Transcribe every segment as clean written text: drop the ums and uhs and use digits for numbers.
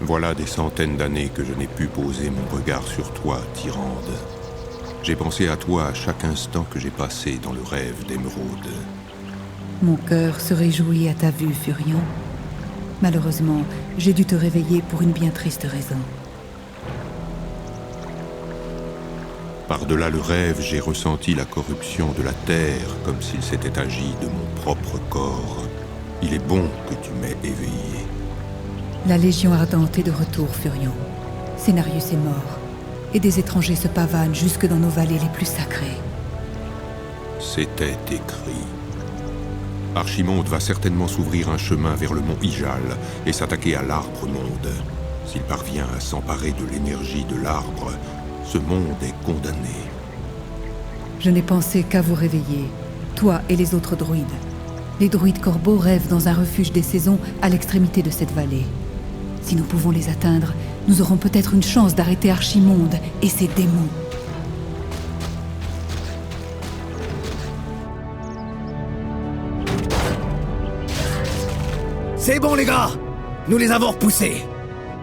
Voilà des centaines d'années que je n'ai pu poser mon regard sur toi, Tyrande. J'ai pensé à toi à chaque instant que j'ai passé dans le rêve d'Émeraude. Mon cœur se réjouit à ta vue, Furion. Malheureusement, j'ai dû te réveiller pour une bien triste raison. Par-delà le rêve, j'ai ressenti la corruption de la terre, comme s'il s'était agi de mon propre corps. Il est bon que tu m'aies éveillé. La Légion ardente est de retour, Furion. Cenarius est mort, et des étrangers se pavanent jusque dans nos vallées les plus sacrées. C'était écrit. Archimonde va certainement s'ouvrir un chemin vers le mont Ijal et s'attaquer à l'arbre-monde. S'il parvient à s'emparer de l'énergie de l'arbre, ce monde est condamné. Je n'ai pensé qu'à vous réveiller, toi et les autres druides. Les druides corbeaux rêvent dans un refuge des saisons à l'extrémité de cette vallée. Si nous pouvons les atteindre, nous aurons peut-être une chance d'arrêter Archimonde et ses démons. C'est bon les gars! Nous les avons repoussés!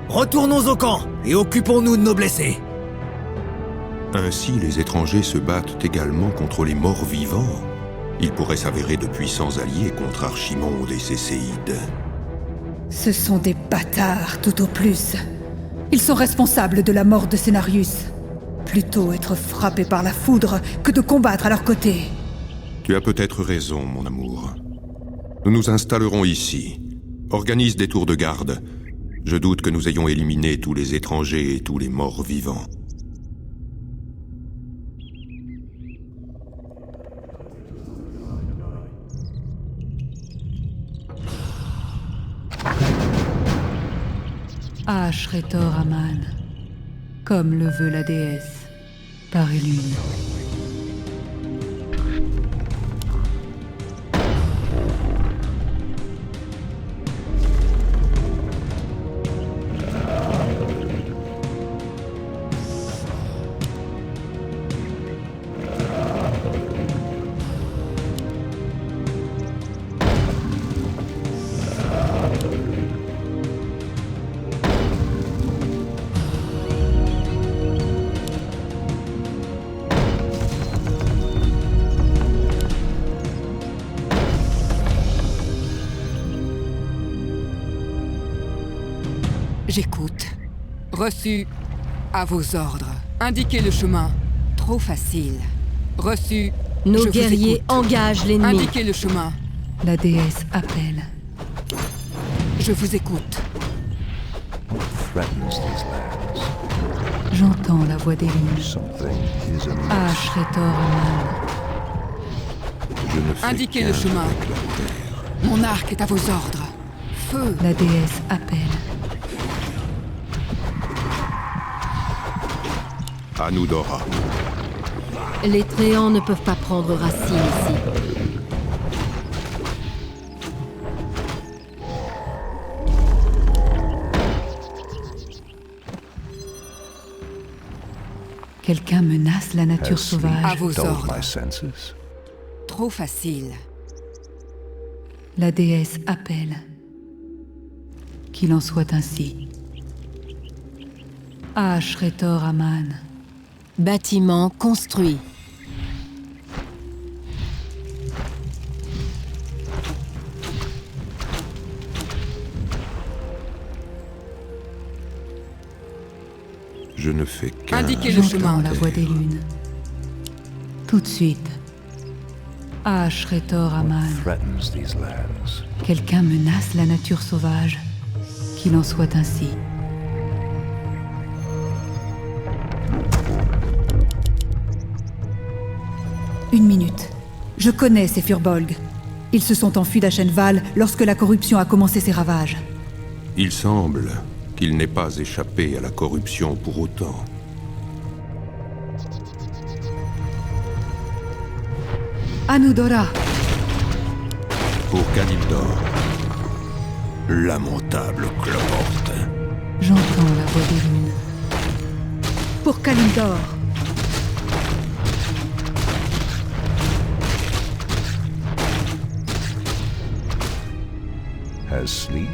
Retournons au camp et occupons-nous de nos blessés! Ainsi, les étrangers se battent également contre les morts vivants. Ils pourraient s'avérer de puissants alliés contre Archimonde et ses séides. Ce sont des bâtards, tout au plus. Ils sont responsables de la mort de Cenarius. Plutôt être frappés par la foudre que de combattre à leur côté. Tu as peut-être raison, mon amour. Nous nous installerons ici. Organise des tours de garde. Je doute que nous ayons éliminé tous les étrangers et tous les morts vivants. Ashretor Aman, comme le veut la déesse, par Elune. J'écoute. Reçu. À vos ordres. Indiquez le chemin. Trop facile. Reçu. Nos guerriers engagent l'ennemi. Indiquez le chemin. La déesse appelle. Je vous écoute. J'entends la voix d'Elune. Ashretor Aman. Je ne fais Indiquez le qu'un chemin. avec la terre. Mon arc est à vos ordres. Feu. La déesse appelle. Anudora. Les Tréants ne peuvent pas prendre racine ici. Quelqu'un menace la nature À sauvage. vos ordres. Trop facile. La déesse appelle. Qu'il en soit ainsi. Ashretor Aman. Bâtiment construit. Je ne fais qu'un... Indiquez le chemin. J'entends la voix des lunes. Tout de suite. Ashretor Aman. Quelqu'un menace la nature sauvage. Qu'il en soit ainsi. Une minute. Je connais ces Furbolg. Ils se sont enfuis d'Ashenval lorsque la corruption a commencé ses ravages. Il semble qu'il n'ait pas échappé à la corruption pour autant. Anudora. Pour Kalimdor, lamentable cloporte. J'entends la voix des lunes. Pour Kalimdor.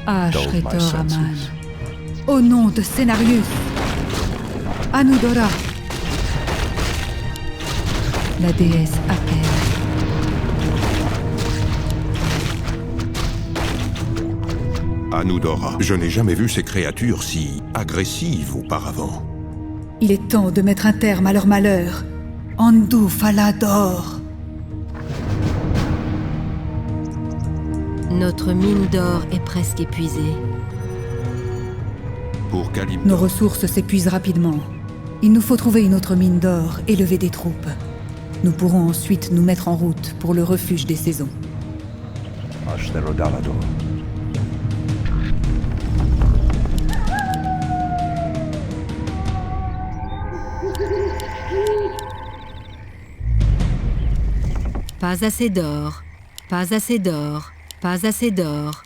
Ashretor Aman. Au nom de Cenarius. Anudora. La déesse appelle. Anudora, je n'ai jamais vu ces créatures si agressives auparavant. Il est temps de mettre un terme à leur malheur. Andu Falador. Notre mine d'or est presque épuisée. Pour Kalimdor, Nos ressources s'épuisent rapidement. Il nous faut trouver une autre mine d'or et lever des troupes. Nous pourrons ensuite nous mettre en route pour le refuge des saisons. Pas assez d'or, pas assez d'or, pas assez d'or.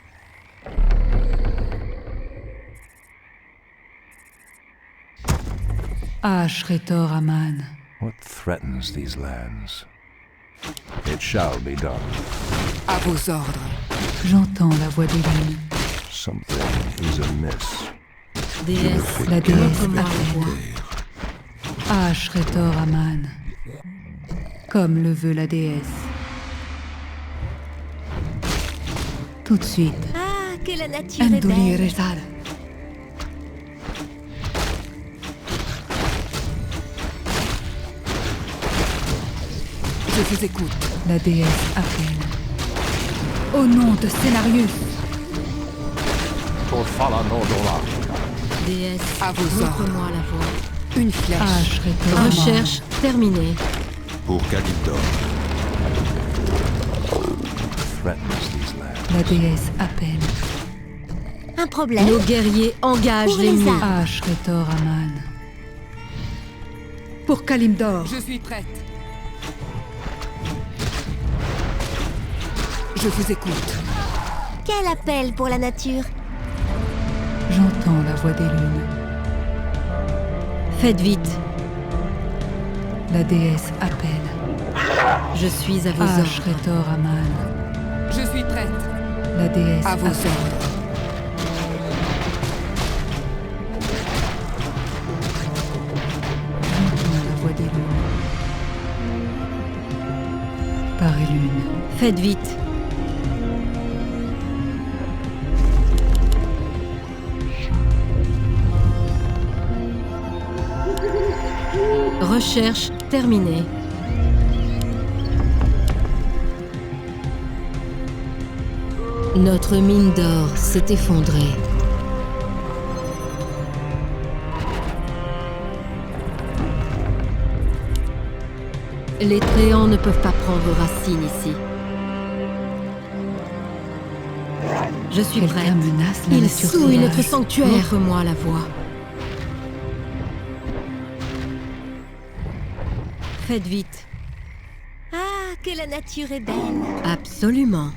Ashretor Aman. What threatens these lands? It shall be done. À vos ordres. J'entends la voix des lunes. Something is amiss. Déesse, La déesse montre-moi la appelle. voie. Ashretor Aman. Comme le veut la déesse. Tout de suite. Ah, que la nature est Anduli belle. Rezal. Je vous écoute. La déesse appelle. Au nom de Cenarius. Déesse, À vos ordres. montre-moi la voie. Une flèche. Ashretor Aman. Recherche terminée. pour Kalimdor, Threatens these lands. La déesse appelle. Un problème. Nos guerriers engagent Pour les l'ennemi. armes. Ashretor Aman. Pour Kalimdor. Je suis prête. Je vous écoute. Quel appel pour la nature. J'entends la voix des lunes. Faites vite, La déesse appelle. je suis à vos ordres. Ashretor Aman. Je suis prête. La déesse À vos appelle. ordres. J'entends la voix des lunes. Par et lune. Faites vite. Recherche terminée. Notre mine d'or s'est effondrée. Les Tréants ne peuvent pas prendre racine ici. Je suis Quelqu'un prête. menace la Il nature souille sauvage. notre sanctuaire. Montre-moi la voie. Faites vite. Ah, que la nature est belle. Absolument.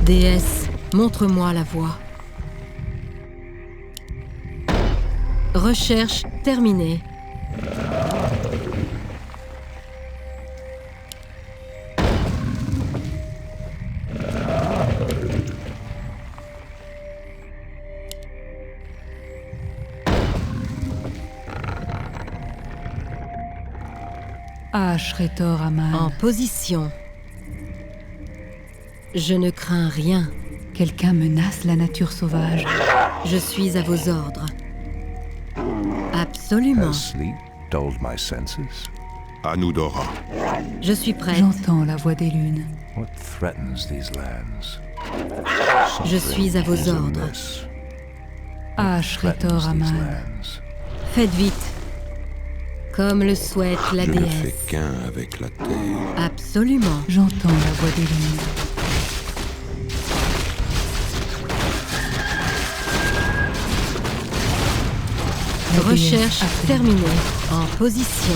Déesse, montre-moi la voie. Recherche terminée. Ashretor Aman. En position. Je ne crains rien. Quelqu'un menace la nature sauvage. Je suis à vos ordres. Absolument. Has sleep dulled my senses? Anudora, Je suis prête. J'entends la voix des lunes. What threatens these lands? Je suis à vos Something is ordres. amiss. Ashretor Threatens these Aman. lands. Faites vite. Comme le souhaite la je ne fais déesse. qu'un avec la terre. Absolument. J'entends la voix des lunes. La déesse Recherche appelle. terminée. En position.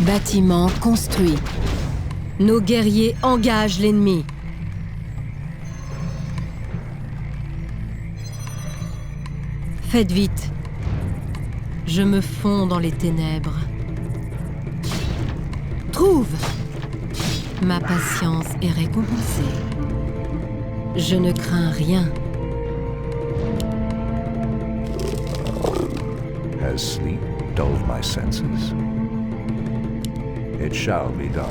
Bâtiment construit. Nos guerriers engagent l'ennemi. Faites vite. Je me fonds dans les ténèbres. Trouve! Ma patience est récompensée. Je ne crains rien. Has sleep dulled my senses? It shall be done.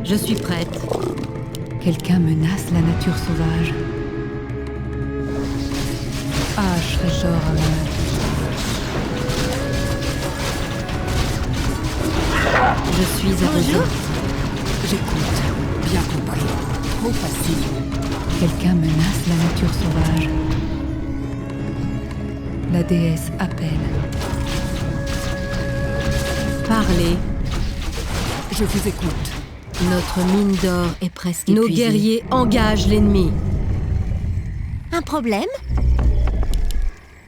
Je suis prête. Quelqu'un menace la nature sauvage. Ah, Shretor Aman. Je suis à vos ordres. J'écoute. Bien compris. Trop facile. Quelqu'un menace la nature sauvage. La déesse appelle. Parlez. Je vous écoute. Notre mine d'or est presque épuisée. Nos Nos guerriers engagent l'ennemi. Un problème?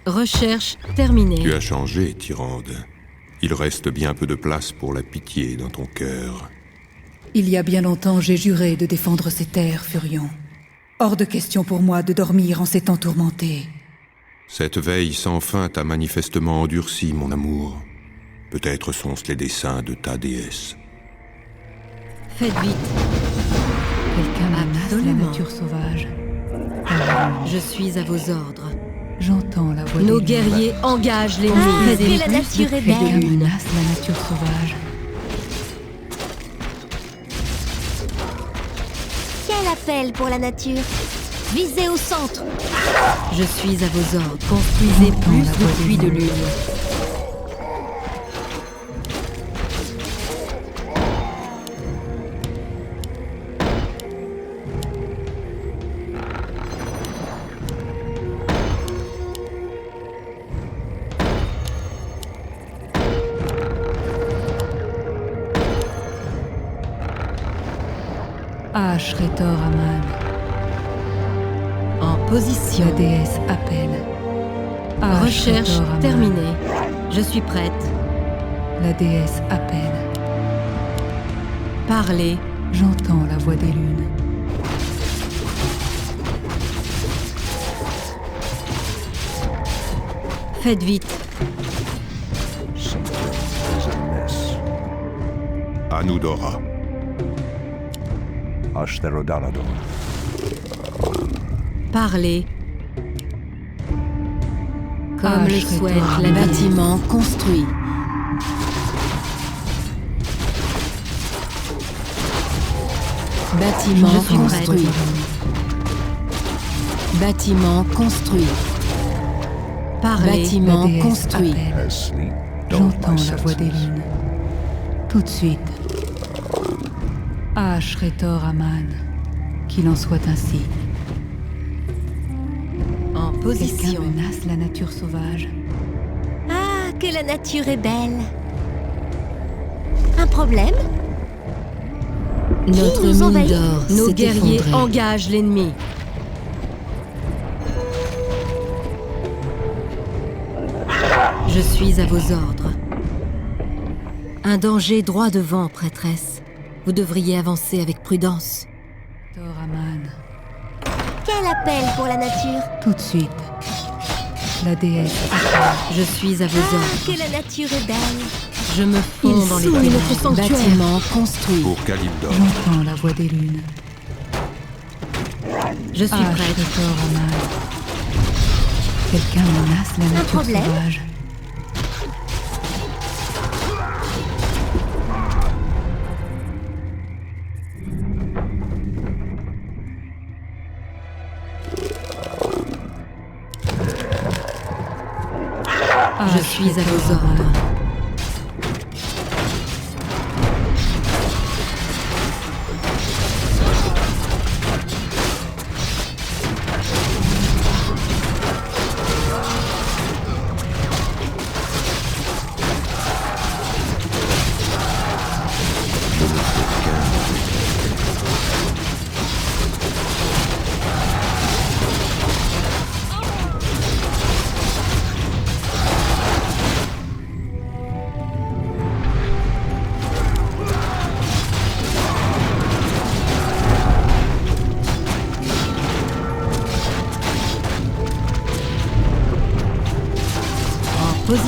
Recherche terminée. Tu as changé, Tyrande. Il reste bien peu de place pour la pitié dans ton cœur. Il y a bien longtemps, j'ai juré de défendre ces terres, Furion. Hors de question pour moi de dormir en ces temps tourmentés. Cette veille sans fin t'a manifestement endurci, mon amour. Peut-être sont-ce les desseins de ta déesse. Faites vite. Quelqu'un menace Absolument. la nature sauvage. Je suis à vos ordres. J'entends la voix Nos des guerriers engagent l'ennemi. Ah, Faites que vite. la nature est Quelqu'un belle. menace la nature sauvage. Quel appel pour la nature? Visez au centre. Je suis à vos ordres. Construisez J'entends plus la voix de des puits de loups. lune. Ah, Shretor Aman. En position. La déesse appelle. Ah, Recherche Shretor Aman. terminée. Je suis prête. La déesse appelle. Parlez. J'entends la voix des lunes. Faites vite. Something is amiss. Anudora. Ashtherodanador. Parlez. Comme Ah, le je serais souhaite toi. le bâtiment construit. Bâtiment Je suis construit. prête. Bâtiment construit. Parlez, Bâtiment la déesse construit. appelle. Has sleep dulled J'entends my la voix des senses? lunes. Tout de suite. Ah, Shretor Aman. Qu'il en soit ainsi. En Quelqu'un position. menace la nature sauvage. Ah, que la nature est belle. Un problème? Notre nous mine envahit? d'or. Nos s'est guerriers effondrée. engagent l'ennemi. Je suis à vos ordres. Un danger droit devant, prêtresse. Vous devriez avancer avec prudence. Shretor Aman. Quel appel pour la nature? Tout de suite. La déesse appelle. Je suis à vos Ah, ordres. que la nature est belle. Je me fonds Il dans les souille ténèbres. notre sanctuaire. Bâtiment construit. Pour Kalimdor. J'entends la voix des lunes. Je suis Ah, prête. Shretor Aman. Quelqu'un menace la nature problème? sauvage. Ah, Je suis à Shretor vos Aman. ordres.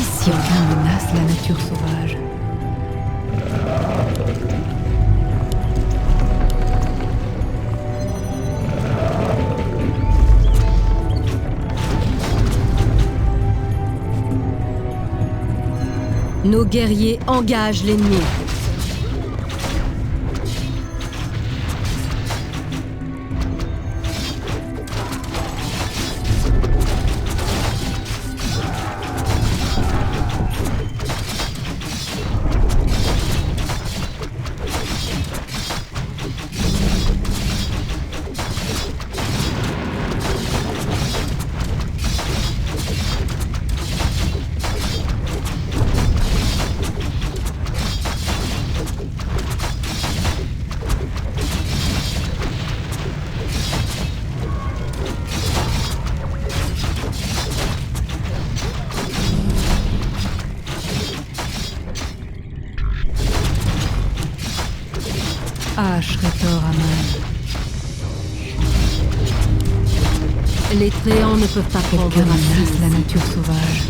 position. Quelqu'un menace la nature sauvage. Nos guerriers engagent l'ennemi. Ashretor Aman. Les Tréants ne peuvent pas prendre Quelqu'un menace racine. la nature sauvage.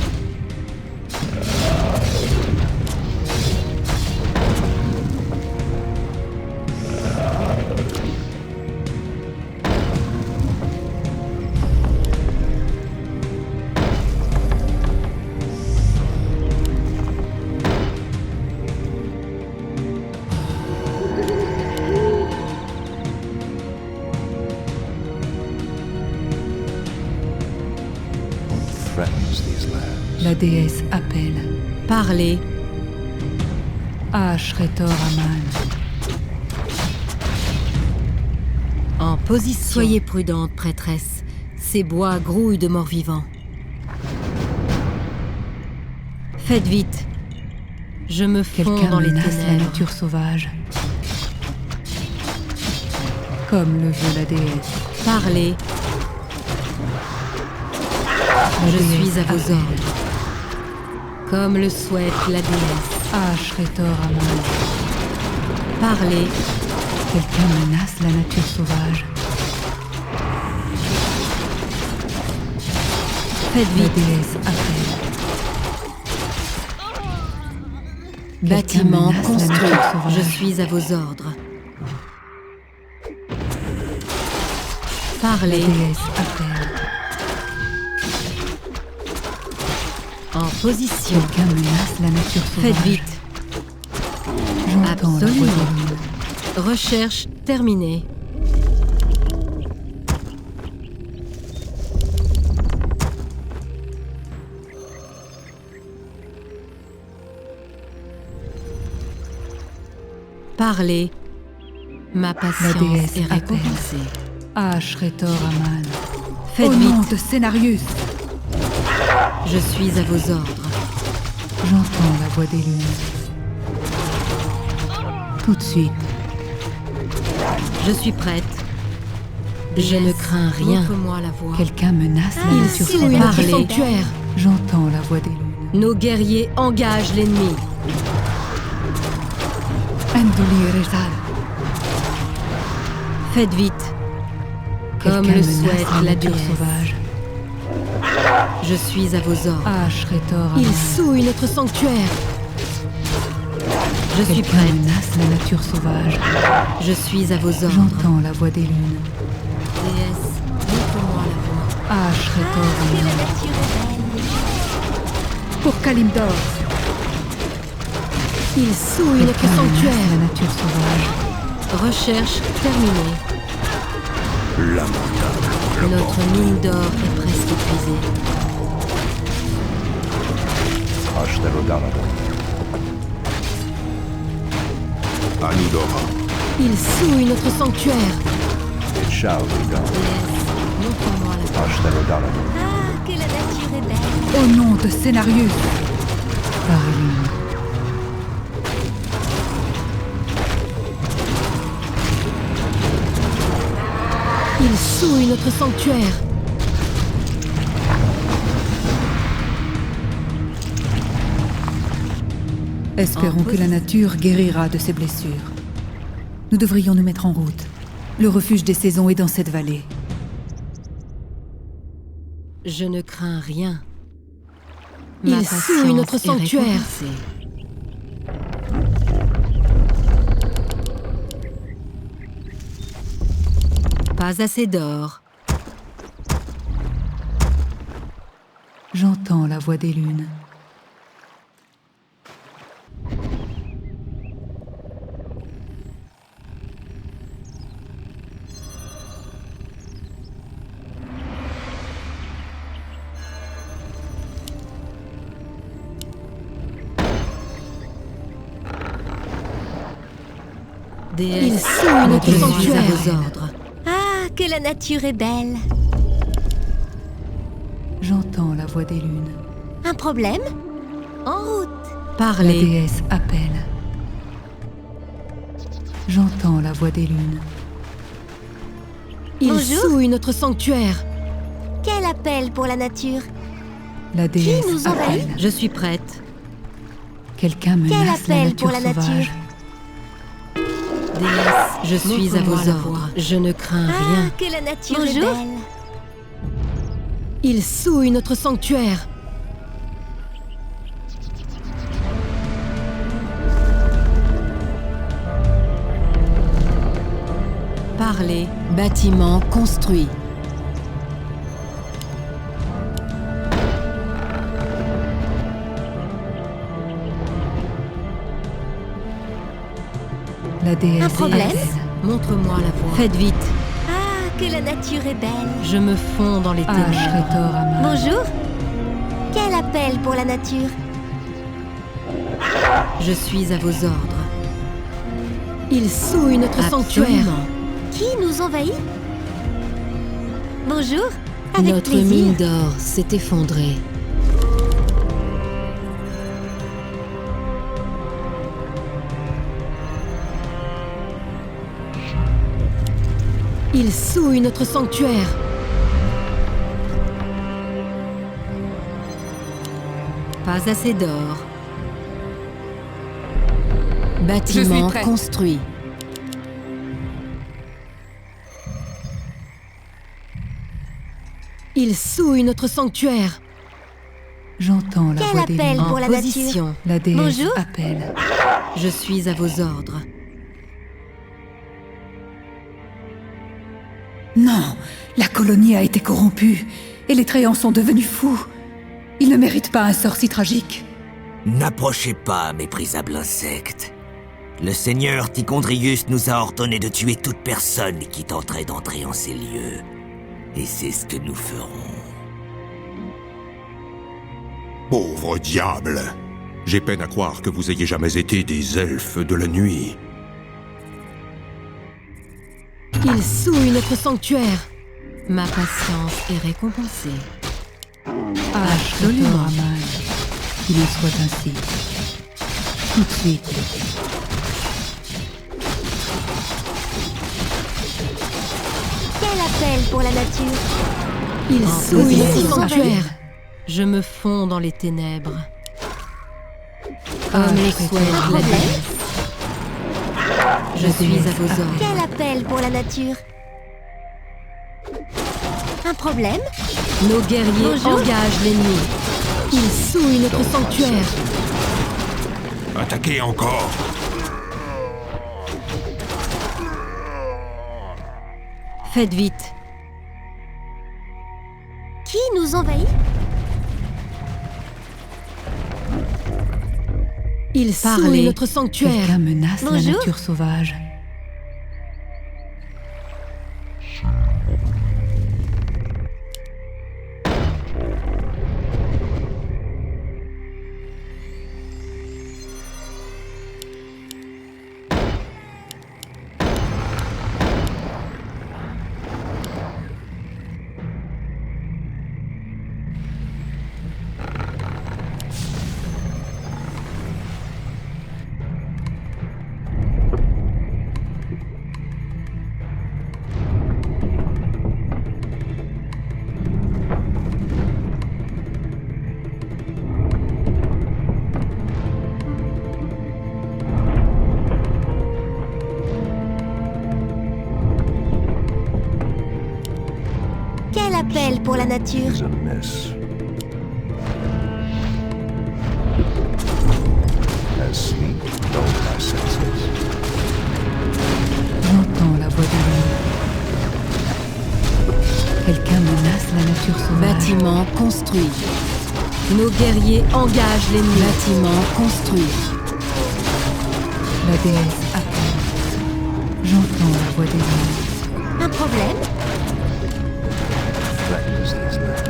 Threatens these lands. La déesse appelle. Parlez. Ashretor Aman. En position. Soyez prudente, prêtresse. Ces bois grouillent de morts-vivants. Faites vite. Je me fonds Quelqu'un dans les menace la ténèbres. nature sauvage. Comme le veut la déesse. Parlez. La Je déesse suis à vos appelle. ordres. Comme le souhaite la déesse. Ashretor Aman. Parlez. Quelqu'un menace la nature sauvage. Faites La vite. déesse appelle. Quelqu'un Bâtiment menace la construit. nature sauvage. Je suis à vos ordres. La Parlez. déesse appelle. En position. Quelqu'un menace la nature sauvage. Faites vite. J'entends la voix Absolument. de l'une. Recherche terminée. Parlez. Ma patience déesse est appelle. récompensée. Ashretor Aman. Faites Au nom vite. de Scénarius, Je suis à vos ordres. j'entends la voix des lunes. Tout de suite, Je suis prête. Je ne crains rien. Montre-moi la voix. quelqu'un menace la Il nature souille notre sauvage. sanctuaire. J'entends la voix des lunes. Nos guerriers engagent l'ennemi. Andoli Rezal. Faites vite. Comme Quelqu'un le menace souhaite la nature déesse. sauvage. Je suis à vos ordres. Ashretor Il Aman. souille notre sanctuaire. Je suis Quelqu'un prête. menace la nature sauvage. Je suis à vos ordres. J'entends la voix des lunes. Déesse, montre-moi la voie. Ashretor Que la Aman. nature est belle. Pour Kalimdor. Il souille notre Quelqu'un menace sanctuaire. la nature sauvage. Recherche terminée. Lamentable. Notre mine d'or est presque épuisée. Ashtarodanadon. Anudora. Il souille notre sanctuaire. It shall be done. Déesse, montre-moi la voie. Ashtarodanadon. Ah, que la nature est belle. Au nom de Scénarius. Par lune. Il souille notre sanctuaire. Espérons que la nature guérira de ses blessures. Nous devrions nous mettre en route. Le refuge des saisons est dans cette vallée. Je ne crains rien. Il souille notre sanctuaire. Pas assez d'or. J'entends la voix des lunes. Il souille notre sanctuaire. À vos ordres. Ah, que la nature est belle. J'entends la voix des lunes. Un problème? En route. La Parlez. déesse appelle. J'entends la voix des lunes. Il Bonjour. souille notre sanctuaire. Quel appel pour la nature? La déesse nous envahit? appelle. Je suis prête. Quelqu'un menace la appel nature pour la nature? sauvage. Déesse, je suis à vos ordres. Je ne crains rien. Ah, que la nature est Bonjour. belle. Il souille notre sanctuaire. Parlez. Bâtiment construit. La déesse Un problème? appelle. Montre-moi la voie. Faites vite. Ah, que la nature est belle. Je me fonds dans les Ah, ténèbres. Shretor Aman. Bonjour. Quel appel pour la nature? Je suis à vos ordres. Il souille notre sanctuaire. Qui nous envahit? Bonjour. Avec Notre plaisir. mine d'or s'est effondrée. Il souille notre sanctuaire. Pas assez d'or. Bâtiment prête. construit. Il souille notre sanctuaire. J'entends la Quel voix des appel lunes. pour En la position. La déesse Bonjour. appelle. Je suis à vos ordres. Non, la colonie a été corrompue et les Tréants sont devenus fous. Ils ne méritent pas un sort si tragique. N'approchez pas, méprisable insecte. Le seigneur Tichondrius nous a ordonné de tuer toute personne qui tenterait d'entrer en ces lieux. Et c'est ce que nous ferons. Pauvre diable! J'ai peine à croire que vous ayez jamais été des elfes de la nuit. Il souille notre sanctuaire. Ma patience est récompensée. Ah, Shretor Aman. Qu'il en soit ainsi. Tout de suite. Quel appel pour la nature? Il souille position. notre sanctuaire. Je me fonds dans les ténèbres. Ah, Comme le Shretor souhaite la Aman. déesse. Je suis à vos ordres. Quel appel pour la nature? Un problème? Nos guerriers Bonjour. engagent l'ennemi. Ils souillent notre sanctuaire. Attaquez encore! Faites vite. Qui nous envahit? Ils souillent notre sanctuaire. Quelqu'un menace la Bonjour. nature sauvage. Quel appel pour la nature? Is amiss. la nature sauvage. Bâtiment construit. Nos guerriers engagent l'ennemi. Bâtiment construit. La déesse attend. J'entends la voix des anges. Un problème? Threatens these lands.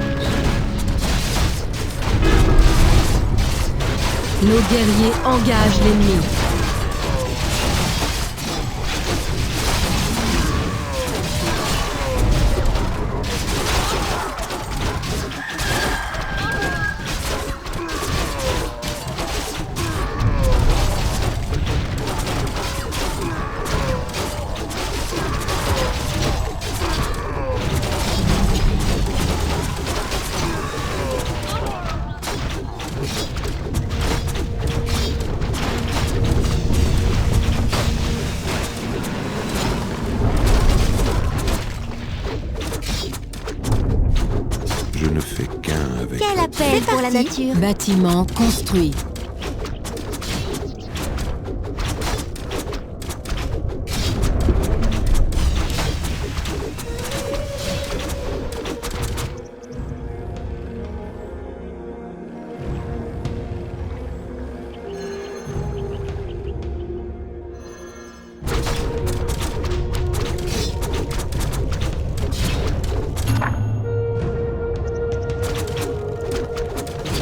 Nos guerriers engagent l'ennemi. Je ne fais qu'un avec... Quel appel pour la nature? Bâtiment construit.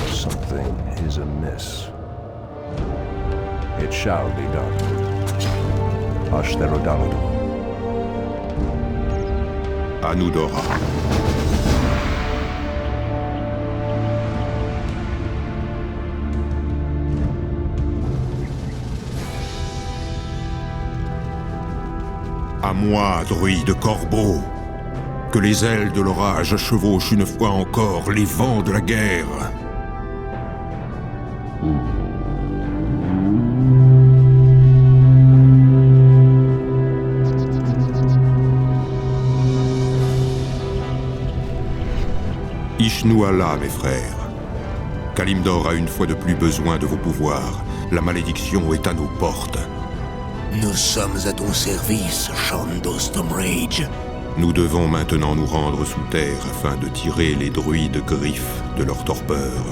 Something is amiss. It shall be done. Ashtherodalado. Anudora. À moi, druide corbeau, que les ailes de l'orage chevauchent une fois encore les vents de la guerre. Ishnu-Allah, mes frères. Kalimdor a une fois de plus besoin de vos pouvoirs. La malédiction est à nos portes. Nous sommes à ton service, Shan'do Stormrage. Nous devons maintenant nous rendre sous terre afin de tirer les druides griffes de leur torpeur.